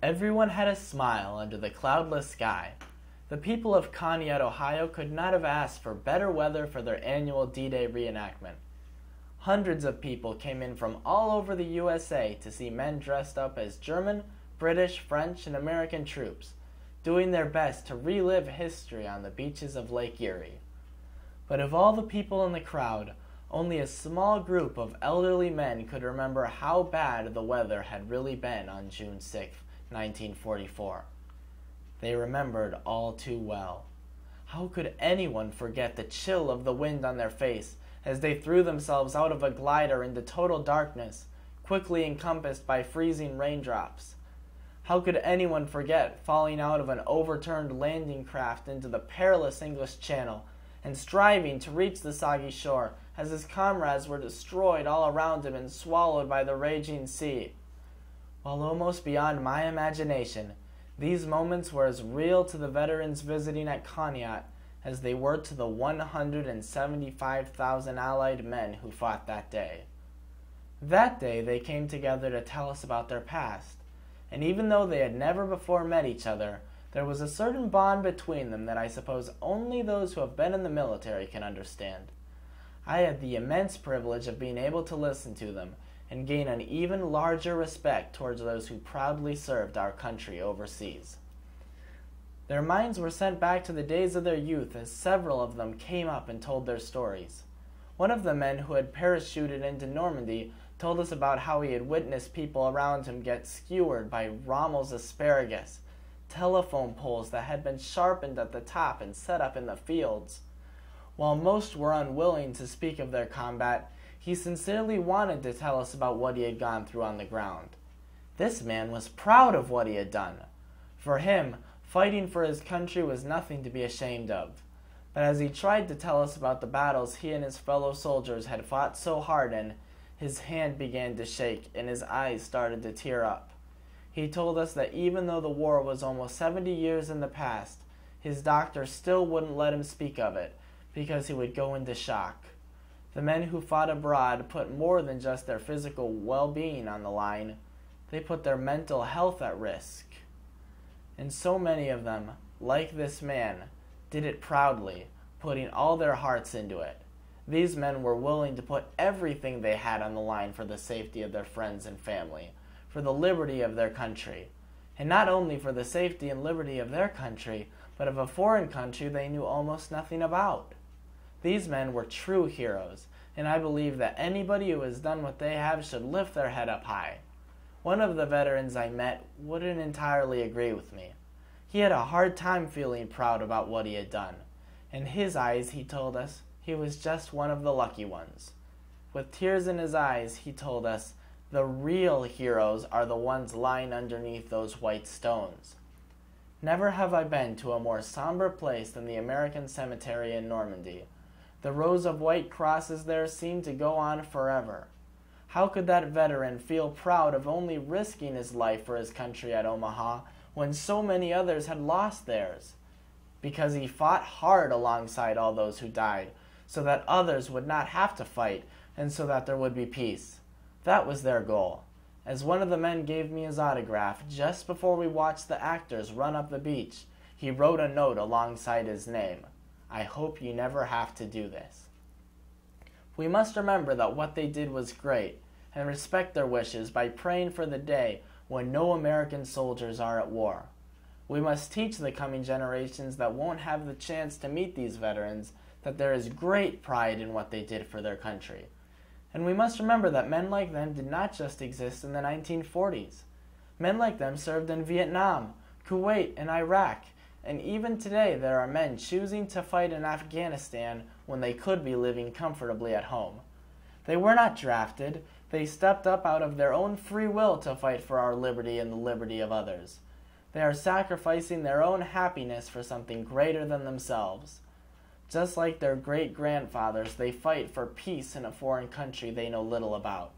Everyone had a smile under the cloudless sky. The people of Conneaut, Ohio could not have asked for better weather for their annual D-Day reenactment. Hundreds of people came in from all over the USA to see men dressed up as German, British, French, and American troops, doing their best to relive history on the beaches of Lake Erie. But of all the people in the crowd, only a small group of elderly men could remember how bad the weather had really been on June 6, 1944. They remembered all too well. How could anyone forget the chill of the wind on their face as they threw themselves out of a glider into total darkness, quickly encompassed by freezing raindrops? How could anyone forget falling out of an overturned landing craft into the perilous English Channel and striving to reach the soggy shore as his comrades were destroyed all around him and swallowed by the raging sea? While almost beyond my imagination, these moments were as real to the veterans visiting at Conneaut as they were to the 175,000 Allied men who fought that day. That day they came together to tell us about their past, and even though they had never before met each other, there was a certain bond between them that I suppose only those who have been in the military can understand. I had the immense privilege of being able to listen to them and gain an even larger respect towards those who proudly served our country overseas. Their minds were sent back to the days of their youth as several of them came up and told their stories. One of the men who had parachuted into Normandy told us about how he had witnessed people around him get skewered by Rommel's asparagus, telephone poles that had been sharpened at the top and set up in the fields. While most were unwilling to speak of their combat, he sincerely wanted to tell us about what he had gone through on the ground. This man was proud of what he had done. For him, fighting for his country was nothing to be ashamed of. But as he tried to tell us about the battles he and his fellow soldiers had fought so hard in, his hand began to shake and his eyes started to tear up. He told us that even though the war was almost 70 years in the past, his doctor still wouldn't let him speak of it because he would go into shock. The men who fought abroad put more than just their physical well-being on the line. They put their mental health at risk. And so many of them, like this man, did it proudly, putting all their hearts into it. These men were willing to put everything they had on the line for the safety of their friends and family, for the liberty of their country. And not only for the safety and liberty of their country, but of a foreign country they knew almost nothing about. These men were true heroes, and I believe that anybody who has done what they have should lift their head up high. One of the veterans I met wouldn't entirely agree with me. He had a hard time feeling proud about what he had done. In his eyes, he told us, he was just one of the lucky ones. With tears in his eyes, he told us, the real heroes are the ones lying underneath those white stones. Never have I been to a more somber place than the American Cemetery in Normandy. The rows of white crosses there seemed to go on forever. How could that veteran feel proud of only risking his life for his country at Omaha when so many others had lost theirs? Because he fought hard alongside all those who died, so that others would not have to fight and so that there would be peace. That was their goal. As one of the men gave me his autograph just before we watched the actors run up the beach, he wrote a note alongside his name. I hope you never have to do this. We must remember that what they did was great, and respect their wishes by praying for the day when no American soldiers are at war. We must teach the coming generations that won't have the chance to meet these veterans that there is great pride in what they did for their country. And we must remember that men like them did not just exist in the 1940s. Men like them served in Vietnam, Kuwait, and Iraq, and even today there are men choosing to fight in Afghanistan when they could be living comfortably at home. They were not drafted. They stepped up out of their own free will to fight for our liberty and the liberty of others. They are sacrificing their own happiness for something greater than themselves. Just like their great-grandfathers, they fight for peace in a foreign country they know little about.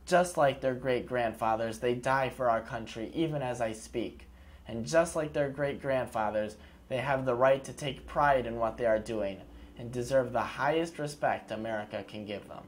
Just like their great-grandfathers, they die for our country even as I speak. And just like their great-grandfathers, they have the right to take pride in what they are doing and deserve the highest respect America can give them.